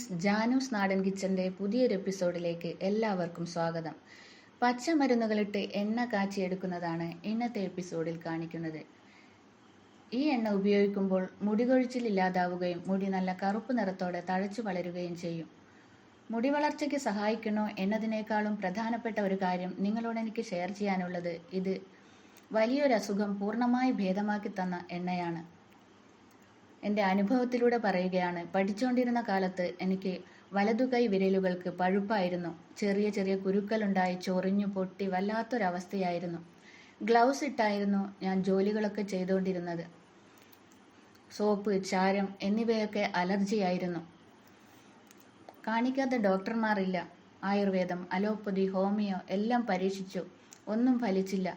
Friends, Janus നാടൻ കിച്ചൻ്റെ പുതിയൊരു എപ്പിസോഡിലേക്ക് എല്ലാവർക്കും സ്വാഗതം. പച്ചമരുന്നുകളിട്ട് എണ്ണ കാച്ചിയെടുക്കുന്നതാണ് ഇന്നത്തെ എപ്പിസോഡിൽ കാണിക്കുന്നത്. ഈ എണ്ണ ഉപയോഗിക്കുമ്പോൾ മുടി കൊഴിച്ചിൽ ഇല്ലാതാവുകയും മുടി നല്ല കറുപ്പ് നിറത്തോടെ തഴച്ചു വളരുകയും ചെയ്യും. മുടി വളർച്ചയ്ക്ക് സഹായിക്കണോ എന്നതിനേക്കാളും പ്രധാനപ്പെട്ട ഒരു കാര്യം നിങ്ങളോട് എനിക്ക് ഷെയർ ചെയ്യാനുള്ളത് ഇത് വലിയൊരു അസുഖം പൂർണ്ണമായി ഭേദമാക്കി തന്ന എണ്ണയാണ്. എൻ്റെ അനുഭവത്തിലൂടെ പറയുകയാണ്. പഠിച്ചുകൊണ്ടിരുന്ന കാലത്ത് എനിക്ക് വലതുകൈ വിരലുകൾക്ക് പഴുപ്പായിരുന്നു. ചെറിയ ചെറിയ കുരുക്കളുണ്ടായി ചൊറിഞ്ഞു പൊട്ടി വല്ലാത്തൊരവസ്ഥയായിരുന്നു. ഗ്ലൗസ് ഇട്ടായിരുന്നു ഞാൻ ജോലികളൊക്കെ ചെയ്തുകൊണ്ടിരുന്നത്. സോപ്പ്, ചാരം എന്നിവയൊക്കെ അലർജിയായിരുന്നു. കാണിക്കാത്ത ഡോക്ടർമാരില്ല. ആയുർവേദം, അലോപ്പതി, ഹോമിയോ എല്ലാം പരീക്ഷിച്ചു. ഒന്നും ഫലിച്ചില്ല.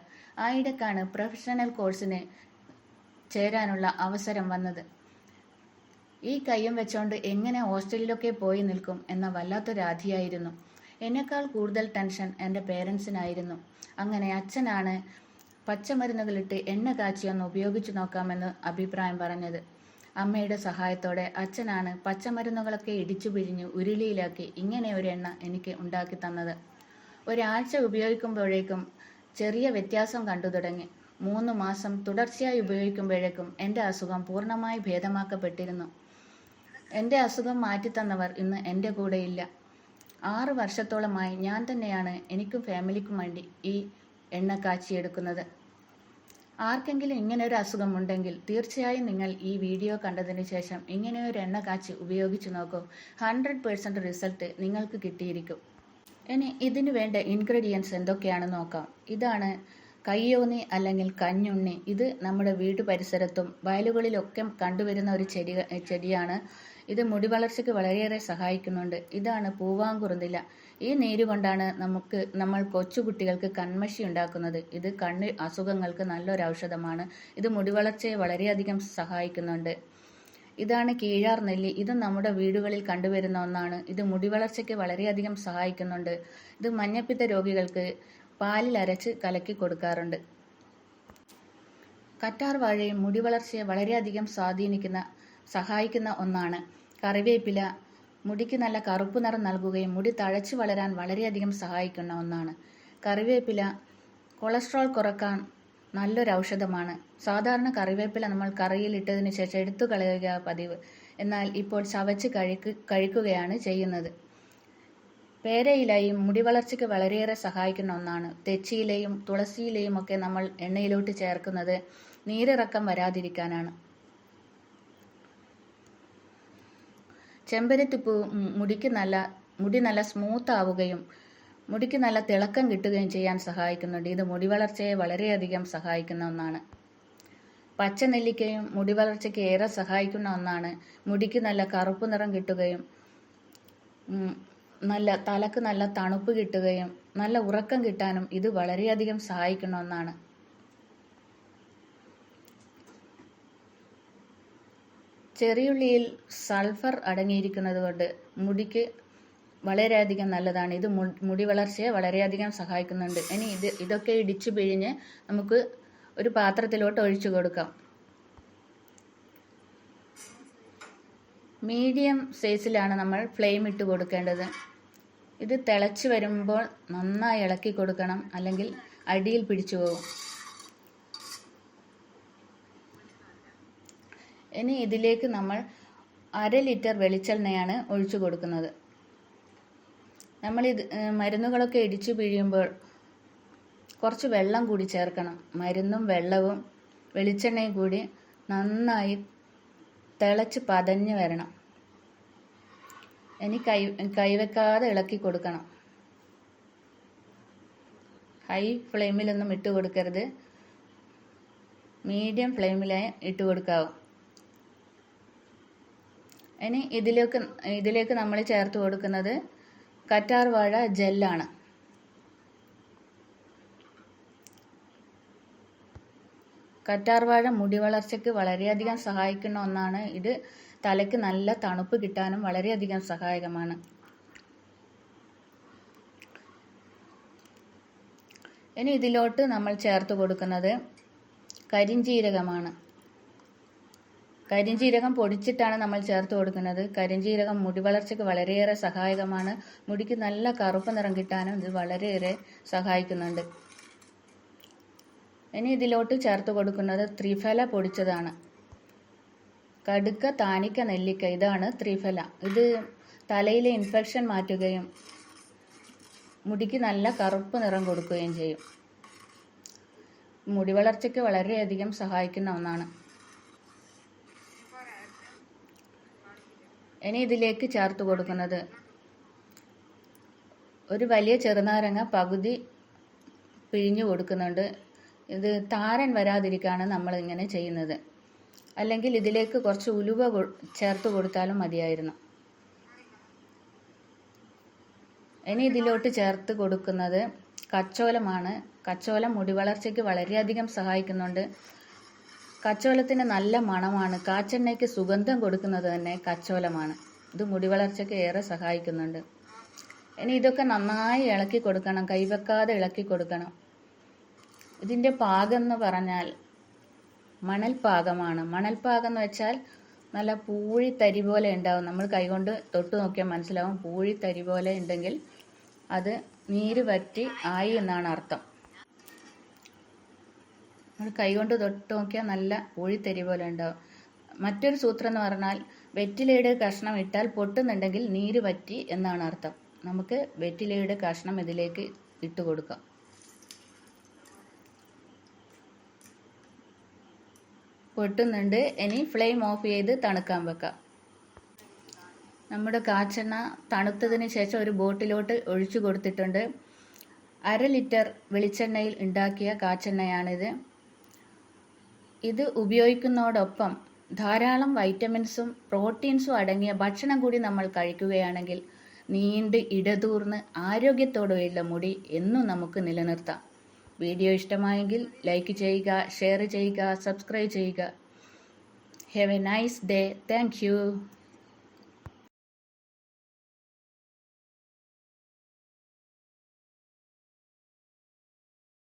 ആയിടക്കാണ് പ്രൊഫഷണൽ കോഴ്സിന് ചേരാനുള്ള അവസരം വന്നത്. ഈ കയ്യും വെച്ചോണ്ട് എങ്ങനെ ഹോസ്റ്റലിലൊക്കെ പോയി നിൽക്കും എന്ന വല്ലാത്തൊരാധിയായിരുന്നു. എന്നെക്കാൾ കൂടുതൽ ടെൻഷൻ എൻ്റെ പേരൻസിനായിരുന്നു. അങ്ങനെ അച്ഛനാണ് പച്ചമരുന്നുകളിട്ട് എണ്ണ കാച്ചിയൊന്ന് ഉപയോഗിച്ചു നോക്കാമെന്ന് അഭിപ്രായം പറഞ്ഞത്. അമ്മയുടെ സഹായത്തോടെ അച്ഛനാണ് പച്ചമരുന്നുകളൊക്കെ ഇടിച്ചു പിഴിഞ്ഞ് ഉരുളിയിലാക്കി ഇങ്ങനെ ഒരു എണ്ണ എനിക്ക് ഉണ്ടാക്കി തന്നത്. ഒരാഴ്ച ഉപയോഗിക്കുമ്പോഴേക്കും ചെറിയ വ്യത്യാസം കണ്ടു തുടങ്ങി. 3 മാസം തുടർച്ചയായി ഉപയോഗിക്കുമ്പോഴേക്കും എൻ്റെ അസുഖം പൂർണ്ണമായി ഭേദമാക്കപ്പെട്ടിരുന്നു. എൻ്റെ അസുഖം മാറ്റിത്തന്നവർ ഇന്ന് എൻ്റെ കൂടെയില്ല. 6 വർഷത്തോളമായി ഞാൻ തന്നെയാണ് എനിക്കും ഫാമിലിക്കും വേണ്ടി ഈ എണ്ണ കാച്ചിയെടുക്കുന്നത്. ആർക്കെങ്കിലും ഇങ്ങനെയൊരു അസുഖം ഉണ്ടെങ്കിൽ തീർച്ചയായും നിങ്ങൾ ഈ വീഡിയോ കണ്ടതിന് ശേഷം ഇങ്ങനെയൊരു എണ്ണ കാച്ചി ഉപയോഗിച്ചു നോക്കൂ. 100% റിസൾട്ട് നിങ്ങൾക്ക് കിട്ടിയിരിക്കും. ഇനി ഇതിനു വേണ്ട ഇൻഗ്രീഡിയൻസ് എന്തൊക്കെയാണെന്ന് നോക്കാം. ഇതാണ് കയ്യോന്നി അല്ലെങ്കിൽ കഞ്ഞുണ്ണി. ഇത് നമ്മുടെ വീട്ടു പരിസരത്തും വയലുകളിലൊക്കെ കണ്ടുവരുന്ന ഒരു ചെടിയാണ്. ഇത് മുടി വളർച്ചയ്ക്ക് വളരെയേറെ സഹായിക്കുന്നുണ്ട്. ഇതാണ് പൂവാങ്കുറുന്നില. ഈ നീര് കൊണ്ടാണ് നമ്മൾ കൊച്ചുകുട്ടികൾക്ക് കൺമഷി ഉണ്ടാക്കുന്നത്. ഇത് കണ്ണ് അസുഖങ്ങൾക്ക് നല്ലൊരു ഔഷധമാണ്. ഇത് മുടി വളർച്ചയെ വളരെയധികം സഹായിക്കുന്നുണ്ട്. ഇതാണ് കീഴാർ നെല്ലി. ഇത് നമ്മുടെ വീടുകളിൽ കണ്ടുവരുന്ന ഒന്നാണ്. ഇത് മുടി വളർച്ചയ്ക്ക് വളരെയധികം സഹായിക്കുന്നുണ്ട്. ഇത് മഞ്ഞപ്പിത്ത രോഗികൾക്ക് പാലിൽ അരച്ച് കലക്കി കൊടുക്കാറുണ്ട്. കറ്റാർ വാഴയും മുടി വളർച്ചയെ വളരെയധികം സഹായിക്കുന്ന ഒന്നാണ്. കറിവേപ്പില മുടിക്ക് നല്ല കറുപ്പ് നിറം നൽകുകയും മുടി തഴച്ചു വളരാൻ വളരെയധികം സഹായിക്കുന്ന ഒന്നാണ്. കറിവേപ്പില കൊളസ്ട്രോൾ കുറക്കാൻ നല്ലൊരു ഔഷധമാണ്. സാധാരണ കറിവേപ്പില നമ്മൾ കറിയിൽ ഇട്ടതിന് ശേഷം എടുത്തു കളയുക പതിവ്. എന്നാൽ ഇപ്പോൾ ചവച്ച് കഴിക്കുകയാണ് ചെയ്യുന്നത്. പേരയിലയും മുടി വളർച്ചയ്ക്ക് വളരെയേറെ സഹായിക്കുന്ന ഒന്നാണ്. തെച്ചിയിലയും തുളസിയിലയും ഒക്കെ നമ്മൾ എണ്ണയിലോട്ട് ചേർക്കുന്നത് നീരിറക്കം വരാതിരിക്കാനാണ്. ചെമ്പരത്തിപ്പൂ മുടി നല്ല സ്മൂത്ത് ആവുകയും മുടിക്ക് നല്ല തിളക്കം കിട്ടുകയും ചെയ്യാൻ സഹായിക്കുന്നുണ്ട്. ഇത് മുടി വളർച്ചയെ വളരെയധികം സഹായിക്കുന്ന ഒന്നാണ്. പച്ചനെല്ലിക്കയും മുടി വളർച്ചയ്ക്ക് ഏറെ സഹായിക്കുന്ന ഒന്നാണ്. മുടിക്ക് നല്ല കറുപ്പ് നിറം കിട്ടുകയും തലക്ക് നല്ല തണുപ്പ് കിട്ടുകയും നല്ല ഉറക്കം കിട്ടാനും ഇത് വളരെയധികം സഹായിക്കുന്ന ഒന്നാണ്. ചെറിയുള്ളിയിൽ സൾഫർ അടങ്ങിയിരിക്കുന്നത് കൊണ്ട് മുടിക്ക് വളരെയധികം നല്ലതാണ്. ഇത് മുടി വളർച്ചയെ വളരെയധികം സഹായിക്കുന്നുണ്ട്. ഇനി ഇതൊക്കെ ഇടിച്ചു പിഴിഞ്ഞ് നമുക്ക് ഒരു പാത്രത്തിലോട്ട് ഒഴിച്ചു കൊടുക്കാം. മീഡിയം സൈസിലാണ് നമ്മൾ ഫ്ലെയിം ഇട്ട് കൊടുക്കേണ്ടത്. ഇത് തിളച്ച് വരുമ്പോൾ നന്നായി ഇളക്കി കൊടുക്കണം, അല്ലെങ്കിൽ അടിയിൽ പിടിച്ചു പോകും. ഇനി ഇതിലേക്ക് നമ്മൾ 1/2 ലിറ്റർ വെളിച്ചെണ്ണയാണ് ഒഴിച്ചു കൊടുക്കുന്നത്. നമ്മൾ മരുന്നുകളൊക്കെ ഇടിച്ചു പിഴിയുമ്പോൾ കുറച്ച് വെള്ളം കൂടി ചേർക്കണം. മരുന്നും വെള്ളവും വെളിച്ചെണ്ണയും കൂടി നന്നായി തിളച്ച് പതഞ്ഞ് വരണം. ഇനി കൈവെക്കാതെ ഇളക്കി കൊടുക്കണം. ഹൈ ഫ്ലെയിമിലൊന്നും ഇട്ട് കൊടുക്കരുത്. മീഡിയം ഫ്ലെയിമിലേ ഇട്ട് കൊടുക്കാവൂ. ഇനി ഇതിലേക്ക് നമ്മൾ ചേർത്ത് കൊടുക്കുന്നത് കറ്റാർ വാഴ ജെല്ലാണ്. കറ്റാർ വാഴ മുടി വളർച്ചയ്ക്ക് വളരെയധികം സഹായിക്കുന്ന ഒന്നാണ്. ഇത് തലയ്ക്ക് നല്ല തണുപ്പ് കിട്ടാനും വളരെയധികം സഹായകമാണ്. ഇനി ഇതിലോട്ട് നമ്മൾ ചേർത്ത് കൊടുക്കുന്നത് കരിഞ്ജീരകമാണ്. കരിഞ്ജീരകം പൊടിച്ചിട്ടാണ് നമ്മൾ ചേർത്ത് കൊടുക്കുന്നത്. കരിഞ്ജീരകം മുടി വളർച്ചയ്ക്ക് വളരെയേറെ സഹായകമാണ്. മുടിക്ക് നല്ല കറുപ്പ് നിറം കിട്ടാനും ഇത് വളരെയേറെ സഹായിക്കുന്നുണ്ട്. ഇനി ഇതിലോട്ട് ചേർത്ത് കൊടുക്കുന്നത് ത്രിഫല പൊടിച്ചതാണ്. കടുക്ക, താനിക്ക, നെല്ലിക്ക, ഇതാണ് ത്രിഫല. ഇത് തലയിലെ ഇൻഫെക്ഷൻ മാറ്റുകയും മുടിക്ക് നല്ല കറുപ്പ് നിറം കൊടുക്കുകയും ചെയ്യും. മുടി വളർച്ചയ്ക്ക് വളരെയധികം സഹായിക്കുന്ന ഒന്നാണ്. ഇനി ഇതിലേക്ക് ചേർത്ത് കൊടുക്കുന്നത് ഒരു വലിയ ചെറുനാരങ്ങ പകുതി പിഴിഞ്ഞു കൊടുക്കുന്നുണ്ട്. ഇത് താരൻ വരാതിരിക്കാണ് നമ്മൾ ഇങ്ങനെ ചെയ്യുന്നത്. അല്ലെങ്കിൽ ഇതിലേക്ക് കുറച്ച് ഉലുവ ചേർത്ത് കൊടുത്താലും മതിയായിരുന്നു. ഇനി ഇതിലോട്ട് ചേർത്ത് കൊടുക്കുന്നത് കച്ചോലമാണ്. കച്ചോലം മുടി വളർച്ചയ്ക്ക് വളരെയധികം സഹായിക്കുന്നുണ്ട്. കച്ചോലത്തിന് നല്ല മണമാണ്. കാച്ചെണ്ണയ്ക്ക് സുഗന്ധം കൊടുക്കുന്നത് തന്നെ കച്ചോലമാണ്. ഇത് മുടി വളർച്ചയ്ക്ക് ഏറെ സഹായിക്കുന്നുണ്ട്. ഇനി ഇതൊക്കെ നന്നായി ഇളക്കി കൊടുക്കണം, കൈവെക്കാതെ ഇളക്കി കൊടുക്കണം. ഇതിൻ്റെ പാകം എന്ന് പറഞ്ഞാൽ മണൽപ്പാകമാണ്. മണൽപ്പാകം എന്ന് വെച്ചാൽ നല്ല പൂഴിത്തരി പോലെ ഉണ്ടാവും. നമ്മൾ കൈകൊണ്ട് തൊട്ട് നോക്കിയാൽ മനസ്സിലാവും. പൂഴിത്തരി പോലെ ഉണ്ടെങ്കിൽ അത് നീര് വറ്റി ആയി എന്നാണ് അർത്ഥം. നമ്മൾ കൈകൊണ്ട് തൊട്ട് നോക്കിയാൽ നല്ല പൂഴിത്തരി പോലെ ഉണ്ടാവും. മറ്റൊരു സൂത്രം എന്ന് പറഞ്ഞാൽ വെറ്റിലയുടെ കഷ്ണം ഇട്ടാൽ പൊട്ടുന്നുണ്ടെങ്കിൽ നീര് വറ്റി എന്നാണ് അർത്ഥം. നമുക്ക് വെറ്റിലയുടെ കഷ്ണം ഇതിലേക്ക് ഇട്ട് കൊടുക്കാം. പൊട്ടുന്നുണ്ട്. ഇനി ഫ്ലെയിം ഓഫ് ചെയ്ത് തണുക്കാൻ വെക്കാം. നമ്മുടെ കാച്ചെണ്ണ തണുത്തതിന് ശേഷം ഒരു ബോട്ടിലോട്ട് ഒഴിച്ചു കൊടുത്തിട്ടുണ്ട്. 1/2 ലിറ്റർ വെളിച്ചെണ്ണയിൽ ഉണ്ടാക്കിയ കാച്ചെണ്ണയാണിത്. ഇത് ഉപയോഗിക്കുന്നതോടൊപ്പം ധാരാളം വൈറ്റമിൻസും പ്രോട്ടീൻസും അടങ്ങിയ ഭക്ഷണം കൂടി നമ്മൾ കഴിക്കുകയാണെങ്കിൽ നീണ്ട് ഇടതൂർന്ന് ആരോഗ്യത്തോടെയുള്ള മുടി എന്നും നമുക്ക് നിലനിർത്താം. വീഡിയോ ഇഷ്ടമായെങ്കിൽ ലൈക്ക് ചെയ്യുക, ഷെയർ ചെയ്യുക, സബ്സ്ക്രൈബ് ചെയ്യുക. Have A nice day. Thank you.